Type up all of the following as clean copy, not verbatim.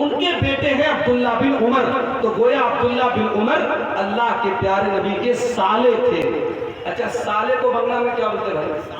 ان کے بیٹے ہیں عبداللہ بن عمر. تو گویا عبداللہ بن عمر اللہ کے پیارے نبی کے سالے تھے. اچھا سالے کو بنگلہ میں کیا بولتے ہیں؟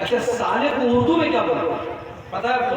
اچھا سالے کو اردو میں کیا بولتے ہیں پتا ہے آپ کو؟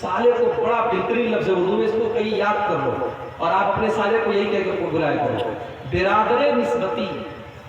سالے کو بڑا بہترین لفظ ہے اردو میں, اس کو کہیں یاد کر لو اور آپ اپنے سالے کو یہی کہہ کے بلایا کرو, برادر نسبتی.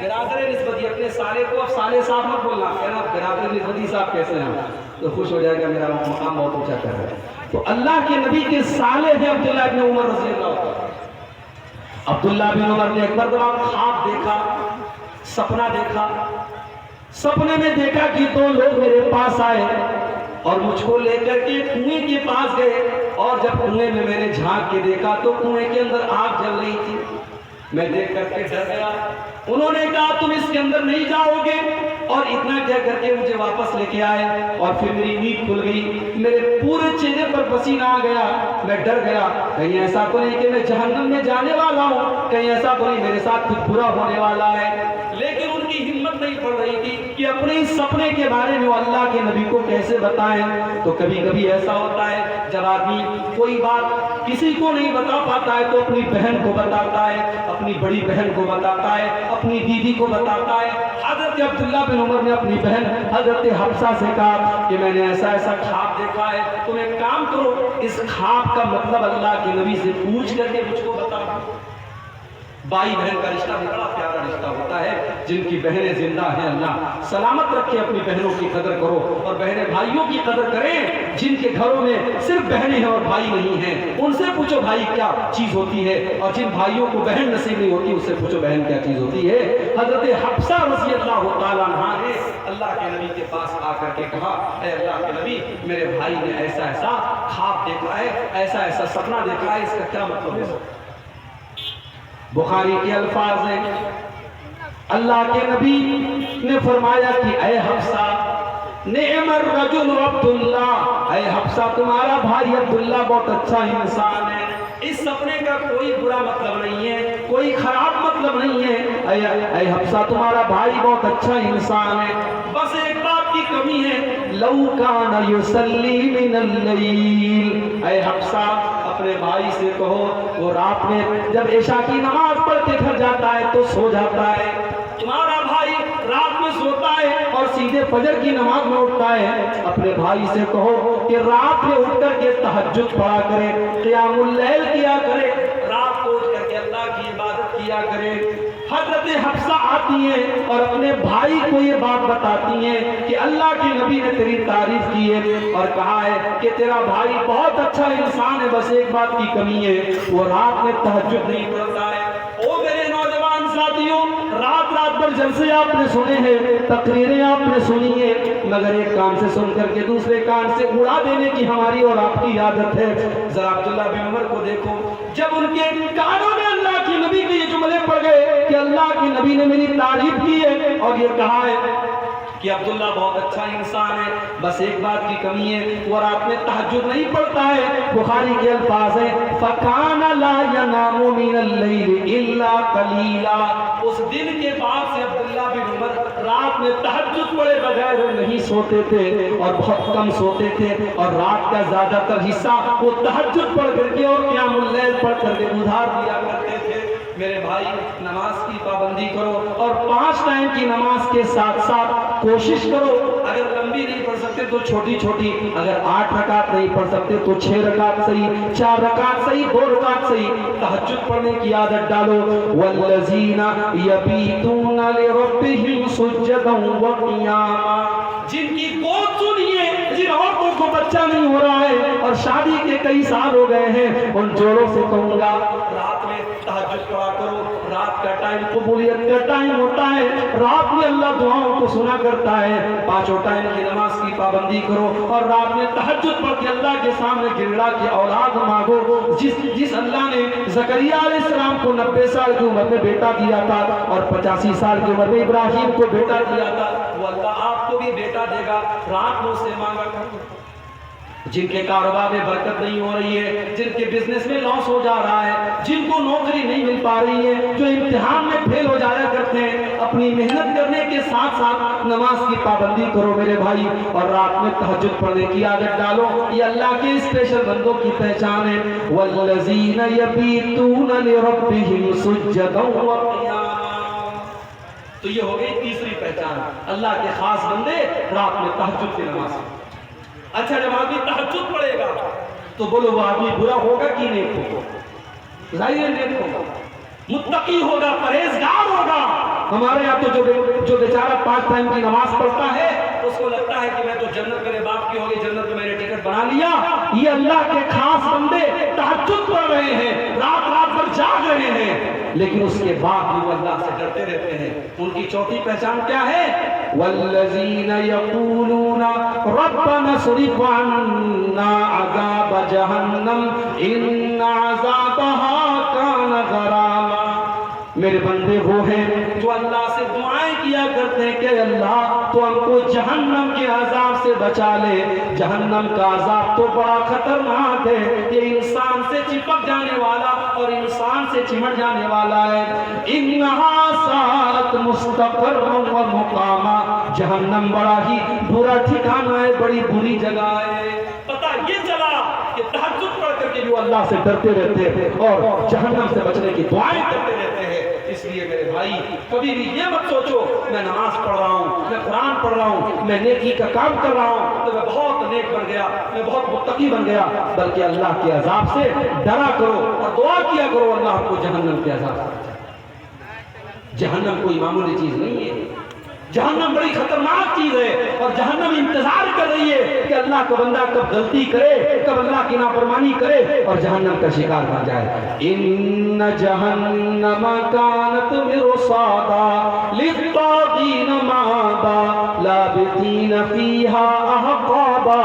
برادر نسبتی. اپنے سالے کو اب سالے صاحب مت بولنا, کہنا برادر نسبتی صاحب کیسے ہیں, تو خوش ہو جائے گا میرا مقام بہت اونچا کر رہا ہے. تو اللہ کے نبی کے سالے ہیں عبداللہ بن عمر رضی اللہ عنہ. عبداللہ بن عمر نے ایک مرتبہ خواب دیکھا, سپنا دیکھا. سپنے میں دیکھا کہ دو لوگ میرے پاس آئے اور مجھ کو لے کر کے کنویں کے پاس گئے, اور جب کنویں میں میں نے جھانک کے دیکھا تو کنویں کے اندر آگ جل رہی تھی. میں دیکھ کر کے ڈر گیا. انہوں نے کہا تم اس کے اندر نہیں جاؤ گے, اور اتنا کہہ کر کے مجھے واپس لے کے آئے, اور پھر میری نیند کھل گئی. میرے پورے چہرے پر پسینہ آ گیا. میں ڈر گیا کہیں ایسا تو نہیں کہ میں جہنم میں جانے والا ہوں, کہیں ایسا تو نہیں میرے ساتھ کچھ برا ہونے والا ہے. لیکن ان کی ہمت نہیں پڑ رہی تھی کہ اپنے اس سپنے کے بارے میں اللہ کے نبی کو کیسے بتائیں. تو کبھی کبھی ایسا ہوتا ہے جب آدمی کوئی بات کسی کو نہیں بتا پاتا ہے تو اپنی بہن کو بتاتا ہے, اپنی بڑی بہن کو بتاتا ہے, اپنی دیدی کو بتاتا ہے. حضرت عبداللہ بن عمر نے اپنی بہن حضرت حفصہ سے کہا کہ میں نے ایسا ایسا خواب دیکھا ہے, تم ایک کام کرو اس خواب کا مطلب اللہ کے نبی سے پوچھ کر کے مجھ کو بتاؤ. بھائی بہن کا رشتہ بھی بڑا پیارا رشتہ ہوتا ہے. جن کی بہنیں زندہ ہیں اللہ سلامت رکھے, اپنی بہنوں کی قدر کرو اور بہنیں بھائیوں کی قدر کریں. جن کے گھروں میں صرف بہنیں ہیں اور بھائی نہیں ہیں ان سے پوچھو بھائی کیا چیز ہوتی ہے, اور جن بھائیوں کو بہن نصیب نہیں ہوتی اس سے پوچھو بہن کیا چیز ہوتی ہے. حضرت حفصہ رضی اللہ تعالیٰ عنہا نے اللہ کے نبی کے پاس آ کر کے کہا اے اللہ کے نبی میرے بھائی نے ایسا ایسا خواب دیکھا ہے, ایسا ایسا سپنا دیکھا ہے, اس کا کیا مطلب ہے. بخاری کے الفاظ ہیں اللہ کے نبی نے فرمایا کہ اے حفصہ نعم الرجل عبداللہ, اے حفصہ تمہارا بھائی عبداللہ بہت اچھا انسان ہے. اس سپنے کا کوئی برا مطلب نہیں ہے, کوئی خراب مطلب نہیں ہے. اے حفصہ تمہارا بھائی بہت اچھا انسان ہے, بس ایک بات کی کمی ہے, لو کان یصلی من اللیل. اے حفصہ اپنے بھائی سے کہو وہ رات میں جب عشاء کی نماز پڑھ کے گھر جاتا ہے تو سو جاتا ہے. تمہارا بھائی رات میں سوتا ہے اور سیدھے فجر کی نماز میں اٹھتا ہے. اپنے بھائی سے کہو کہ رات میں اٹھ کر کے تہجد پڑھا کرے, قیام اللیل کیا کرے, رات کو اٹھ کر کے اللہ کی عبادت کیا کرے. حضرت حفصہ آتی ہیں اور اپنے بھائی کو یہ بات بتاتی ہیں کہ اللہ کے نبی نے تیری تعریف کی ہے اور کہا ہے کہ تیرا بھائی بہت اچھا انسان ہے, بس ایک بات کی کمی ہے وہ رات میں تہجد نہیں پڑھتا ہے. او میرے نوجوان ساتھیوں, رات رات بھر جلسے آپ نے سنے ہیں, تقریریں آپ نے سنی ہیں, مگر ایک کان سے سن کر کے دوسرے کان سے اڑا دینے کی ہماری اور آپ کی عادت ہے. ذرا عبداللہ بن عمر کو دیکھو, جب ان کے کانوں میں اللہ کے نبی کے یہ جملے پڑ گئے کہ اللہ کے نبی نے میری تعریف کی ہے اور یہ کہا ہے کہ عبداللہ بہت اچھا انسان ہے, بس ایک بات کی کمی ہے وہ رات میں تہجد نہیں پڑھتا ہے. بخاری کے الفاظ ہیں فَكَانَ لَا يَنَامُ مِنَ اللَّيْلِ إِلَّا قَلِيلًا. اس دن کے بعد سے عبداللہ بن عمر رات میں تہجد پڑھے بغیر نہیں سوتے تھے اور بہت کم سوتے تھے, اور رات کا زیادہ تر حصہ وہ تہجد پڑھ کر کے اور قیام اللیل پڑھ کر کے گزار دیا کرتے تھے. میرے بھائی نماز کی پابندی کرو اور 5 ٹائم کی نماز کے ساتھ ساتھ کوشش کرو, اگر لمبی نہیں پڑھ سکتے تو چھوٹی چھوٹی, اگر 8 رکعت نہیں پڑھ سکتے تو 6 رکعت صحیح, 4 رکعت صحیح, 2 رکعت صحیح. تہجد پڑھنے کی عادت ڈالو. والذین یبیتون لربہم سجدا وقیاما. جن کی گود سنیے, جن عورتوں کو بچہ نہیں ہو رہا ہے اور شادی کے کئی سال ہو گئے ہیں, ان جوڑوں سے کہوں گا رات میں تہجد پڑھا کرو. رات کا ٹائم قبولیت کا ٹائم ہوتا ہے, رات میں اللہ دعاؤں کو سنا کرتا ہے. 5 ٹائم کی نماز کی پابندی کرو اور رات میں تہجد پڑھ کے اللہ کے سامنے گڑگڑا کے اولاد مانگو. جس اللہ نے زکریا علیہ السلام کو 90 سال کی عمر میں بیٹا دیا تھا اور 85 سال کی عمر میں ابراہیم کو بیٹا دیا تھا, وہ اللہ آپ کو بھی بیٹا دے گا. رات میں اسے مانگا کرو. جن کے کاروبار میں برکت نہیں ہو رہی ہے، جن کے بزنس میں لاس ہو جا رہا ہے، جن کو نوکری نہیں مل پا رہی ہے، جو امتحان میں فیل ہو جایا کرتے ہیں، اپنی محنت کرنے کے ساتھ ساتھ نماز کی پابندی کرو میرے بھائی، اور رات میں تہجد پڑھنے کی عادت ڈالو۔ یہ اللہ کے اسپیشل بندوں کی پہچان ہے، والذین یبیتون لربہم سجدا وقیاما۔ تو یہ ہو گئی تیسری پہچان، اللہ کے خاص بندے رات میں تہجد کی نماز۔ اچھا، جب آدمی تہجد پڑھے گا تو بولو وہ آدمی برا ہوگا کہ نیک ہوگا؟ ظاہر نیک ہوگا، متقی ہوگا، پرہیزگار ہوگا۔ ہمارے یہاں تو جو بیچارہ 5 ٹائم کی نماز پڑھتا ہے اس کو لگتا ہے کہ میں تو جنت میرے باپ کی ہوگی، جنت میں میں نے ٹکٹ بنا لیا۔ یہ اللہ کے خاص بندے تہجد پڑھ رہے ہیں، رات رات بھر جاگ رہے ہیں، لیکن اس کے بعد بھی وہ اللہ سے ڈرتے رہتے ہیں۔ ان کی چوتھی پہچان کیا ہے؟ والذین یقولون ربنا اصرف عنا عذاب جہنم ان عذابها کان غراما۔ میرے بندے وہ ہیں جو اللہ سے دعائیں کیا کرتے ہیں کہ اللہ تو ہم کو جہنم کے عذاب سے بچا لے۔ جہنم کا عذاب تو بڑا خطرناک ہے، یہ انسان سے چپک جانے والا اور انسان سے چمٹ جانے والا ہے۔ انہا ساعت مستقر و مقامہ، جہنم بڑا ہی برا ٹھکانہ ہے، بڑی بری جگہ ہے۔ پتہ یہ چلا کہ تہجد پڑھ کر کے جو اللہ سے ڈرتے رہتے ہیں اور جہنم سے بچنے کی دعائیں کرتے رہتے ہیں۔ اس لیے میرے بھائی کبھی بھی یہ مت سوچو میں نماز پڑھ رہا ہوں، میں قرآن پڑھ رہا ہوں، میں نیکی کا کام کر رہا ہوں تو میں بہت نیک بن گیا، میں بہت متقی بن گیا، بلکہ اللہ کے عذاب سے ڈرا کرو اور دعا کیا کرو اللہ ہم کو جہنم کے عذاب سے بچائے۔ جہنم کوئی معمولی چیز نہیں ہے، جہنم بڑی خطرناک چیز ہے، اور جہنم انتظار کر رہی ہے کہ اللہ کا بندہ کب غلطی کرے، کب اللہ کی نافرمانی کرے اور جہنم کا شکار بن جائے۔ ان جہنم کانت مرصادا للطاغین مآبا لابثین فیہا احقابا۔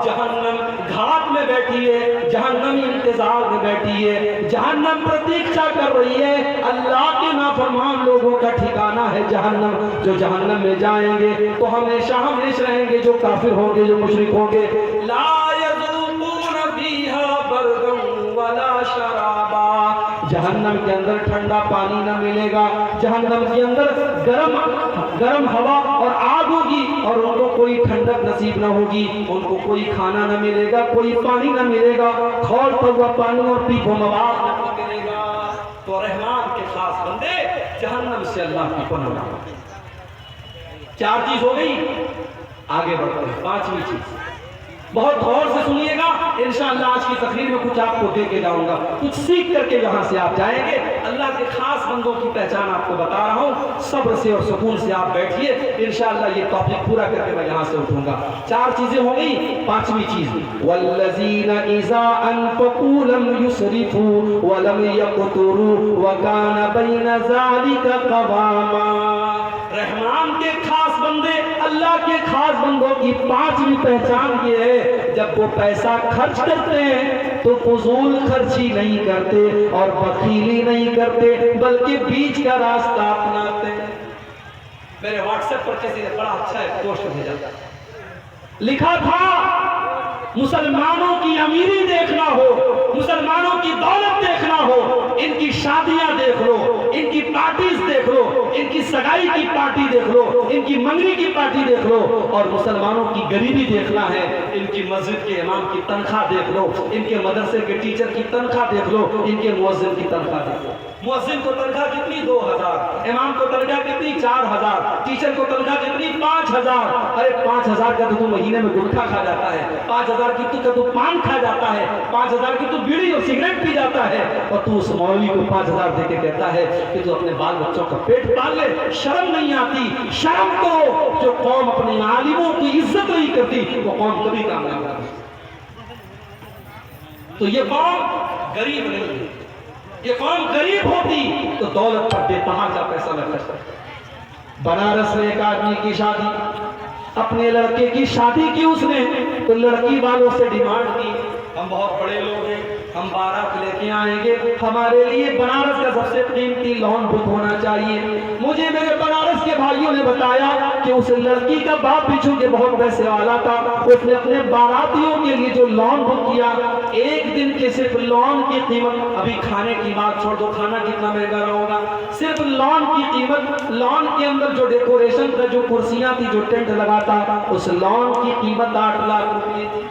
جہنم گھاٹ میں بیٹھی ہے، جہنم انتظار میں بیٹھی ہے، جہنم پرتیکشا کر رہی ہے۔ اللہ کے نافرمان لوگوں کا ٹھکانہ ہے جہنم، جو جہنم میں جائیں گے تو ہمیشہ ہمیشہ رہیں گے، جو کافر ہوں گے، جو مشرک ہوں گے۔ لا یذوقون فیہا بردا ولا شرابا۔ جہنم کے اندر ٹھنڈا پانی نہ ملے گا، جہنم کے اندر گرم ہوا اور آگ ہوگی، اور ان کو کوئی ٹھنڈک نصیب نہ ہوگی، ان کو کوئی کھانا نہ ملے گا، کوئی پانی نہ ملے گا، کھولتا ہوا پانی اور پیپو مواد نہ ملے گا۔ تو رحمان کے خاص بندے جہنم سے اللہ کی پناہ مانگتے ہیں۔ 4 چیز ہو گئی، آگے بڑھتے ہیں 5ویں چیز۔ بہت غور سے سنیے گا، انشاءاللہ آج کی تقریر میں کچھ آپ کو دے کے جاؤں گا، کچھ سیکھ کر کے یہاں سے آپ جائیں گے۔ اللہ کے خاص بندوں کی پہچان آپ کو بتا رہا ہوں، صبر سے اور سکون سے آپ بیٹھیے، انشاءاللہ یہ ٹاپک پورا کر کے میں یہاں سے اٹھوں گا۔ 4 چیزیں ہو گئی، 5ویں چیز والذین اذا انفقوا لم یسرفوا ولم یقتروا وکان بین ذلک قواما۔ رحمان کے خاص بندے، اللہ کے خاص بندوں کی 5ویں پہچان یہ ہے، جب وہ پیسہ خرچ کرتے ہیں تو فضول خرچی نہیں کرتے اور بخیلی نہیں کرتے، بلکہ بیچ کا راستہ اپناتے ہیں۔ میرے واٹس ایپ پر کسی نے بڑا اچھا ایک پوسٹ بھیجا، لکھا تھا مسلمانوں کی امیری دیکھنا ہو، مسلمانوں کی دولت دیکھنا ہو، ان کی شادیاں دیکھ لو، ان کی پارٹیز دیکھ لو، ان کی سگائی کی پارٹی دیکھ لو، ان کی منگنی کی پارٹی دیکھ لو، اور مسلمانوں کی غریبی دیکھنا ہے، ان کی مسجد کے امام کی تنخواہ دیکھ لو، ان کے مدرسے کے ٹیچر کی تنخواہ دیکھ لو، ان کے مؤذن کی تنخواہ دیکھ لو۔ مؤذن کو تنخواہ کتنی؟ 2000، امام کو تنخواہ کتنی؟ 4000، ٹیچر کو تنخواہ کتنی؟ 5000۔ ارے 5000 کا تو مہینے میں گٹکا کھا جاتا ہے، 5000 کی تو پان کھا جاتا ہے، 5000 کی تو بیڑی اور سگریٹ پی جاتا ہے، اور تو اس مولوی کو 5000 دے کے کہتا ہے کہ تو اپنے بال بچوں کا پیٹ پال لے۔ شرم نہیں آتی؟ شرم کرو۔ جو قوم اپنے عالموں کی عزت نہیں کرتی وہ قوم کبھی کامیاب نہیں ہوتی۔ تو یہ قوم غریب نہیں ہے، یہ قوم غریب ہوتی تو دولت پر بے تحاشا پیسہ نہ خرچ کرتی۔ بنارس میں ایک آدمی کی شادی، اپنے لڑکے کی شادی کی اس نے، تو لڑکی والوں سے ڈیمانڈ کی، ہم بہت بڑے لوگ ہیں، ہم بارات لے کے آئیں گے، ہمارے لیے بنارس کا سب سے قیمتی لون بک ہونا چاہیے، مجھے میرے بنارس اس کے بھائیوں نے بتایا کہ اس لڑکی کا باپ بھی چونکہ بہت پیسے والا تھا، اس نے اپنے باراتیوں کے لیے جو لون بک کیا، ایک دن کے صرف لون کی قیمت، ابھی کھانے کی بات چھوڑ دو، کھانا کتنا مہنگا رہا ہوگا، صرف لون کی قیمت، لون کے اندر جو ڈیکوریشن کا جو کرسیاں تھی، جو ٹینٹ لگا تھا، اس لون کی قیمت 8 لاکھ روپے تھی۔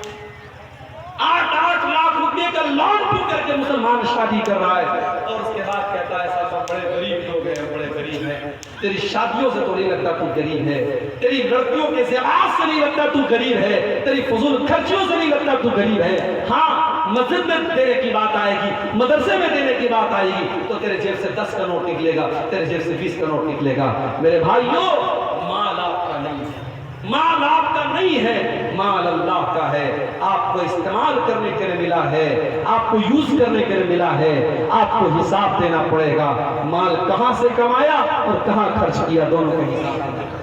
8 لاکھ روپے کا لون بک کر کے مسلمان شادی کر رہا ہے، اور اس کے بعد کہتا ہے صاحب بڑے غریب لوگ ہیں، بڑے غریب ہیں۔ تیری شادیوں سے تو نہیں لگتا تو غریب ہے، تیری لڑکیوں کے زیورات سے نہیں لگتا تو غریب ہے، تیری فضول خرچیوں سے نہیں لگتا تو غریب ہے۔ ہاں مسجد میں دینے کی بات آئے گی، مدرسے میں دینے کی بات آئے گی تو تیرے جیب سے 10 کا نوٹ نکلے گا، تیرے جیب سے 20 کا نوٹ نکلے گا۔ میرے بھائیوں، مال آپ کا نہیں ہے، مال آپ کا نہیں ہے، مال اللہ کا ہے۔ آپ کو استعمال کرنے کے لیے ملا ہے، آپ کو یوز کرنے کے لیے ملا ہے، آپ کو حساب دینا پڑے گا۔ مال کہاں سے کمایا اور کہاں خرچ کیا، دونوں کا حساب دینا پڑے گا۔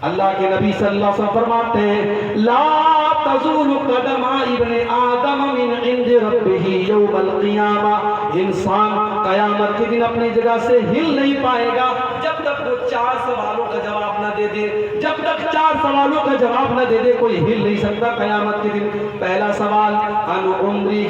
اللہ کے نبی صلی اللہ علیہ وسلم فرماتے ہیں لا تزول قدم ابن آدم من عند ربہ یوم القیامہ، انسان قیامت کے دن اپنی جگہ سے ہل نہیں پائے گا جب تک وہ 4 سوالوں کا جواب نہ دے دے، جب تک 4 سوالوں کا جواب نہ دے دے کوئی ہل نہیں سکتا قیامت کے دن۔ پہلا سوال عن عمرہ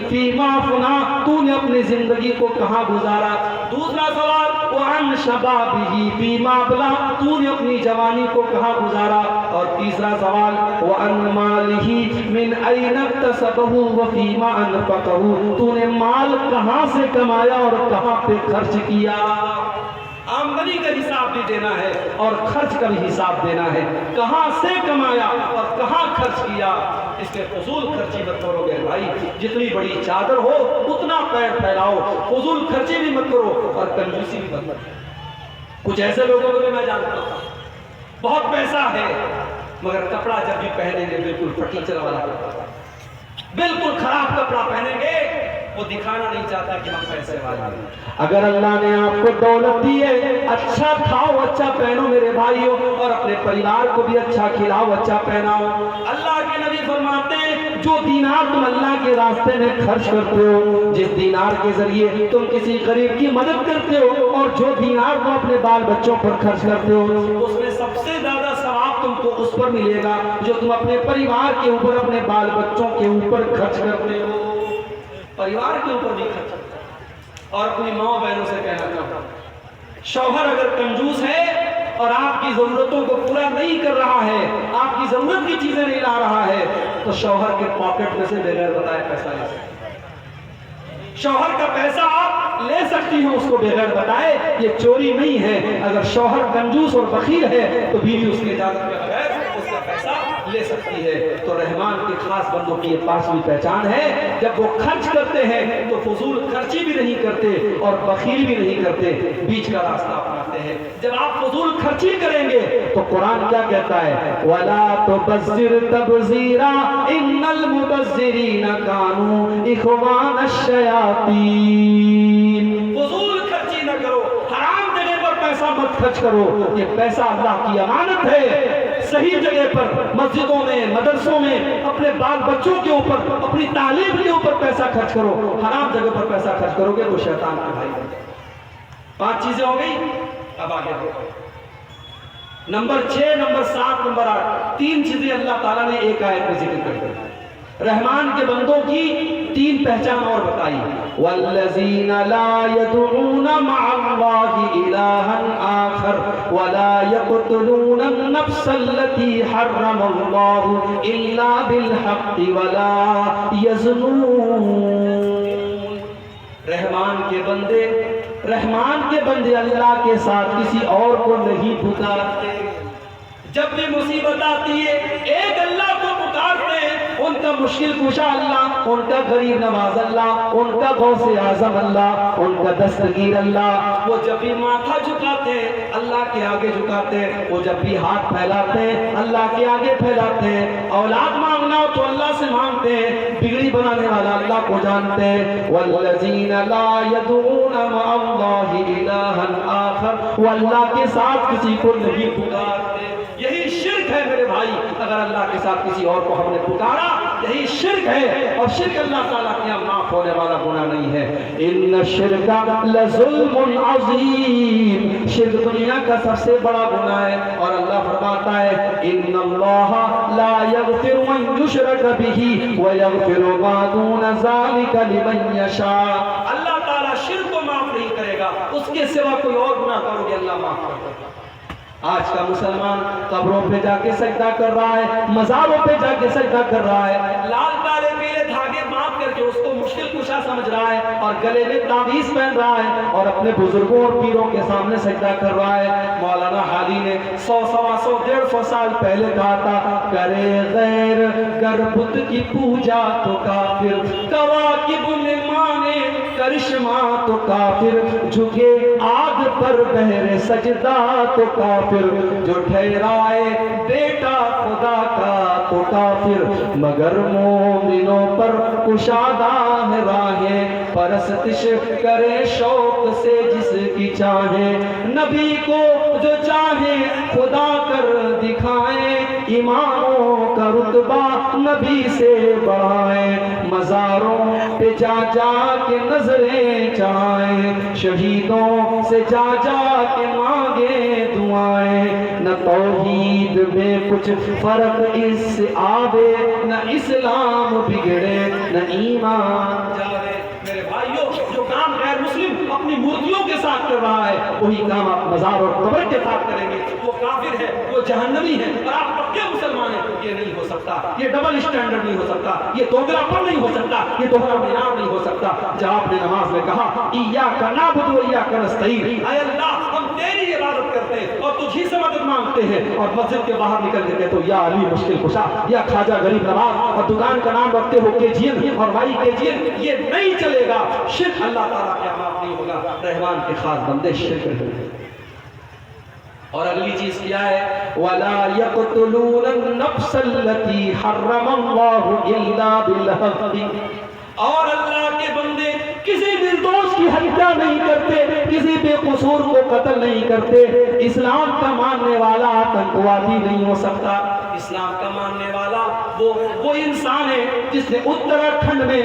فیما فنا، تو نے اپنی زندگی کو کہاں گزارا۔ دوسرا سوال وعن شبابہ فیما بلا، تو نے اپنی جوانی کو کہاں گزارا۔ اور تیسرا سوال وعن مالہ من این اکتسبہ وفیما انفقہ، تو نے مال کہاں سے کمایا اور کہاں پہ خرچ کیا۔ آمدنی کا حساب بھی دینا ہے اور خرچ کا بھی حساب دینا ہے، کہاں سے کمایا اور کہاں خرچ کیا۔ اس کے فضول خرچی مت کرو گے بھائی، جتنی بڑی چادر ہو اتنا پیر پھیلاؤ، فضول خرچی بھی مت کرو اور کنجوسی بھی مت کرو۔ کچھ ایسے لوگوں کو بھی میں جانتا ہوں، بہت پیسہ ہے مگر کپڑا جب بھی پہنیں گے بالکل فرنیچر والا کپڑا، بالکل خراب کپڑا پہنیں گے، وہ دکھانا نہیں چاہتا کہ ہم پیسے والے ہیں۔ اگر اللہ نے آپ کو دولت دی ہے، اچھا کھاؤ اچھا پہنو میرے بھائیوں، اور اپنے پریوار کو بھی اچھا کھلاؤ اچھا پہناؤ۔ اللہ کے نبی فرماتے ہیں جو دینار تم اللہ کے راستے میں خرچ کرتے ہو، جس دینار کے ذریعے تم کسی غریب کی مدد کرتے ہو، اور جو دینار تم اپنے بال بچوں پر خرچ کرتے ہو، اس میں سب سے زیادہ ثواب تم کو اس پر ملے گا جو تم اپنے پریوار کے اوپر، اپنے بال بچوں کے اوپر خرچ کرتے ہو۔ پریوار کے اوپر بھی خرچ کرتے ہو۔ اور اپنی ماں بہنوں سے کہنا چاہتا ہوں، شوہر اگر کنجوس ہے اور آپ کی ضرورتوں کو پورا نہیں کر رہا ہے، آپ کی ضرورت کی چیزیں نہیں لا رہا ہے، تو شوہر کے پاکٹ میں سے بغیر بتائے پیسہ لے سکتے ہیں۔ شوہر کا پیسہ آپ لے سکتی ہو اس کو بغیر بتائے، یہ چوری نہیں ہے۔ اگر شوہر کنجوس اور بخیل ہے تو بیوی اس کی اجازت کے بغیر اس کا پیسہ لے سکتی ہے۔ تو رحمان کے خاص بندوں کی یہ پانچویں پہچان ہے، جب وہ خرچ کرتے ہیں تو فضول خرچی بھی نہیں کرتے اور بخیل بھی نہیں کرتے، بیچ کا راستہ اپناتے ہیں۔ جب آپ فضول خرچی کریں گے تو قرآن کیا کہتا ہے، وَلَا تُبَذِّرْ تَبْذِيرًا إِنَّ الْمُبَذِّرِينَ كَانُوا إِخْوَانَ الشَّيَاطِينِ۔ فضول خرچی نہ کرو، حرام جگہ پر پیسہ مت خرچ کرو، یہ پیسہ اللہ کی امانت ہے۔ صحیح جگہ پر، مسجدوں میں، مدرسوں میں، اپنے بال بچوں کے اوپر، اپنی تعلیم کے اوپر پیسہ خرچ کرو۔ حرام جگہ پر پیسہ خرچ کرو گے تو شیطان کے بھائی بن جائے۔ 5 چیزیں ہو گئی، اب آگے دیکھو۔ نمبر 6، نمبر 7، نمبر 8، 3 چیزیں اللہ تعالیٰ نے ایک آیت میں ذکر کر دی۔ رحمان کے بندوں کی 3 پہچان اور بتائی، وَالَّذِينَ لَا يَدْعُونَ مَعَ اللَّهِ إِلَٰهًا آخَرَ وَلَا يَقْتُلُونَ النَّفْسَ الَّتِي حَرَّمَ اللَّهُ إِلَّا بِالْحَقِّ وَلَا يَزْنُونَ۔ رحمان کے بندے اللہ کے ساتھ کسی اور کو نہیں پکارتے۔ جب بھی مصیبت آتی ہے ایک اللہ کو پکارتے ہیں، ان کا مشکل کشا اللہ، ان کا غریب نواز اللہ، ان کا غوث اعظم اللہ، ان کا دستگیر اللہ۔ وہ جب بھی ماتھا جھکاتے ہیں اللہ کے آگے جھکاتے ہیں، وہ جب بھی ہاتھ پھیلاتے ہیں اللہ کے آگے پھیلاتے ہیں۔ اولاد مانگنا ہو تو اللہ سے مانگتے ہیں، بگڑی بنانے والا اللہ کو جانتے ہیں۔ وَالَّذِينَ لَا يَدْعُونَ مَعَ اللَّهِ إِلَٰهًا آخَرَ، وہ اللہ کے ساتھ کسی کو نہیں پکارتے۔ یہی شرک ہے میرے بھائی، اگر اللہ کے ساتھ کسی اور کو ہم نے پکارا یہی شرک ہے، اور شرک اللہ تعالیٰ کے یہاں معاف ہونے والا گناہ نہیں ہے۔ ان الشرک لظلم عظیم، شرک دنیا کا سب سے بڑا گناہ ہے، اور اللہ فرماتا ہے ان اللہ لا یغفر ان یشرک بہ ویغفر ما دون ذلک لمن یشاء، اللہ تعالیٰ شرک کو معاف نہیں کرے گا، اس کے سوا کوئی اور گناہ کرو گے اللہ معاف کر دے گا۔ آج کا مسلمان قبروں پہ جا کے سجدہ کر رہا ہے، مزاروں پہ جا کے سجدہ کر رہا ہے، لال کالے پیلے دھاگے باندھ کر کے اس کو مشکل کشا سمجھ رہا ہے، اور گلے میں تعویذ پہن رہا ہے، اور اپنے بزرگوں اور پیروں کے سامنے سجدہ کر رہا ہے۔ مولانا حالی نے 100 سوا 100 150 سال پہلے کہا تھا کرے غیر گر بت کی پوجا تو کافر، کواکب نے مانے کرشمہ تو کافر، جھکے آگ پر بہر سجدہ تو کافر، جو ٹھہرائے بیٹا خدا کا تو کافر، مگر مومنوں پر کشادہ ہے راہیں، پرستش کرے شوق سے جس کی چاہے، نبی کو جو چاہے خدا کر دکھائیں، اماموں کا رتبہ نبی سے بڑھائیں، مزاروں پہ جا جا کے نظریں چڑھائیں، شہیدوں سے جا جا کے مانگے دعائیں، نہ توحید میں کچھ فرق اس سے آوے، نہ اسلام بگڑے نہ ایمان جاوے۔ میرے بھائیوں، جو کام غیر مسلم اپنی مورتیوں کے ساتھ کر رہا ہے وہی کام آپ مزار اور قبر کے ساتھ کریں گے، وہ کافر ہے، وہ جہنمی ہے، اور آپ پکے مسلمان ہیں۔ یہ نہیں ہو سکتا، یہ ڈبل اسٹینڈرڈ نہیں ہو سکتا، یہ دوگلا پن نہیں ہو سکتا، یہ دوہرا معیار نہیں ہو سکتا۔ جب آپ نے نماز میں کہا ایاک نعبد و ایاک نستعین، اے اللہ ہم تیری عبادت کرتے ہیں اور تجھی سے مدد مانگتے ہیں، اور مسجد کے باہر نکل کے کہتے ہو یا علی مشکل کشا، یا خواجہ غریب نواز، اور دکان کا نام رکھتے ہو کے جی این اور بھائی کے جی این، یہ نہیں چلے گا۔ شرک اللہ تعالیٰ کے معاف نہیں ہوگا، رحمان کے خاص بندے شرک نہیں۔ اور اگلی چیز کیا ہے؟ وَلَا يَقْتُلُونَ النَّفْسَ الَّتِي حَرَّمَ اللَّهُ إِلَّا بِالْحَقِّ، اور اللہ کے بندے کسی نردوش کی ہتیا نہیں کرتے، کسی بے قصور کو قتل نہیں کرتے۔ اسلام کا ماننے والا آتنکوادی نہیں ہو سکتا، اسلام کا ماننے والا وہ انسان ہے جس نے اتراکھنڈ میں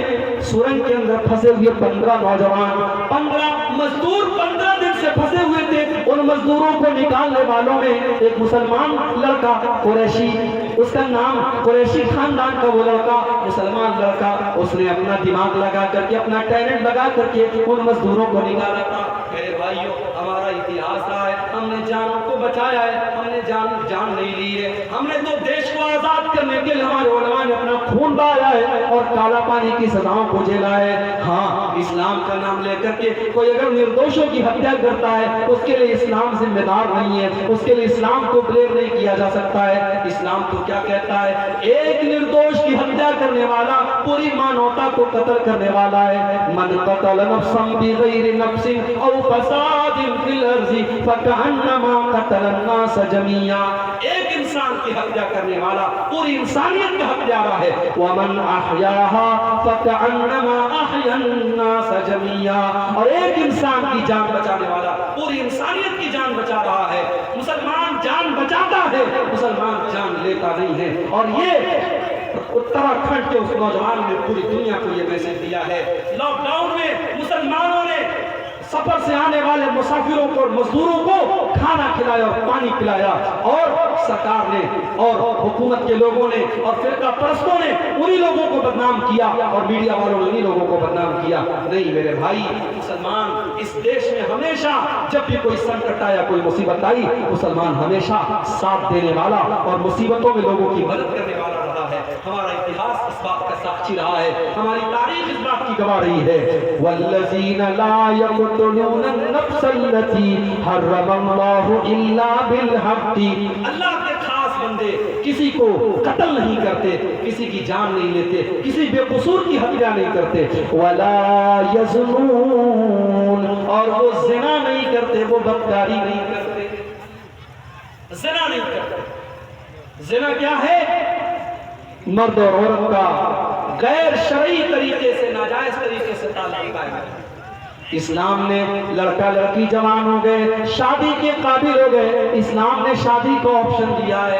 سورنگ کے اندر پھنسے ہوئے 15 نوجوان، 15 مزدور 15 دن سے پھنسے ہوئے تھے، ان مزدوروں کو نکالنے والوں میں ایک مسلمان لڑکا قریشی، اس کا نام قریشی خاندان کا وہ لڑکا مسلمان لڑکا، اس نے اپنا دماغ لگا کر کے اپنا ٹیلنٹ لگا کر کے ان مزدوروں کو نکالا تھا۔ میرے بھائیوں، ہمارا اتہاس رہا ہے، ہم نے جانوں کو بچایا ہے، ہم نے جان نہیں لی ہے، ہم نے تو دیش کو آزاد کرنے کے لیے ہمارے علماء نے اپنا خون بہایا ہے اور کالا پانی کی سزاؤں کو جھیلا ہے۔ ہاں، اسلام کا نام لے کر کے کوئی اگر نردوشوں کی ہتیا کرتا ہے اس کے لیے اسلام ذمہ دار نہیں ہے، اس کے لیے اسلام کو بلیم نہیں کیا جا سکتا ہے۔ اسلام تو کیا کہتا ہے؟ ایک نردوش کی ہتیا کرنے والا پوری مانوتا کو قتل کرنے والا ہے۔ من قتل نفسا بغیر نفس او فساد فی الارض فکأنما قتل الناس جميعا، ایک انسان کی ہتیا کرنے والا پوری انسانیت کا ہتھیارہ ہے۔ ومن احیاها فکأنما احیا الناس جميعا، اور ایک انسان کی جان بچانے والا پوری انسانیت کی جان بچا رہا ہے۔ مسلمان جان بچاتا ہے، مسلمان جان لیتا نہیں ہے، اور یہ اتراکھنڈ کے اس نوجوان نے پوری دنیا کو یہ میسج دیا ہے۔ لاک ڈاؤن میں مسلمانوں نے سفر سے آنے والے مسافروں کو اور مزدوروں کو کھانا کھلایا اور پانی پلایا، اور سرکار نے اور حکومت کے لوگوں نے اور فرقہ پرستوں نے انہی لوگوں کو بدنام کیا، اور میڈیا والوں نے انہی لوگوں کو بدنام کیا۔ نہیں میرے بھائی، مسلمان اس دیش میں ہمیشہ جب بھی کوئی سنکٹ آیا، کوئی مصیبت آئی، مسلمان ہمیشہ ساتھ دینے والا اور مصیبتوں میں لوگوں کی مدد کرنے والا رہا ہے۔ ہمارا اتہاس اس بات کا ساکشی رہا ہے، ہماری تاریخ اس بات کی گواہ رہی ہے۔ والذین لا يقتلون النفس التي حرم اللہ الا بالحق، اللہ کے خاص بندے کسی کو قتل نہیں کرتے، کسی کی جان نہیں لیتے، کسی بے قصور کی ہتیا نہیں کرتے۔ ولا یزنون، اور وہ زنا نہیں کرتے، وہ بدکاری نہیں کرتے، زنا نہیں کرتے۔ زنا کیا ہے؟ مرد اور عورت کا غیر شرعی طریقے سے، ناجائز طریقے سے تعلق قائم ہے۔ اسلام نے لڑکا لڑکی جوان ہو گئے، شادی کے قابل ہو گئے، اسلام نے شادی کو آپشن دیا ہے۔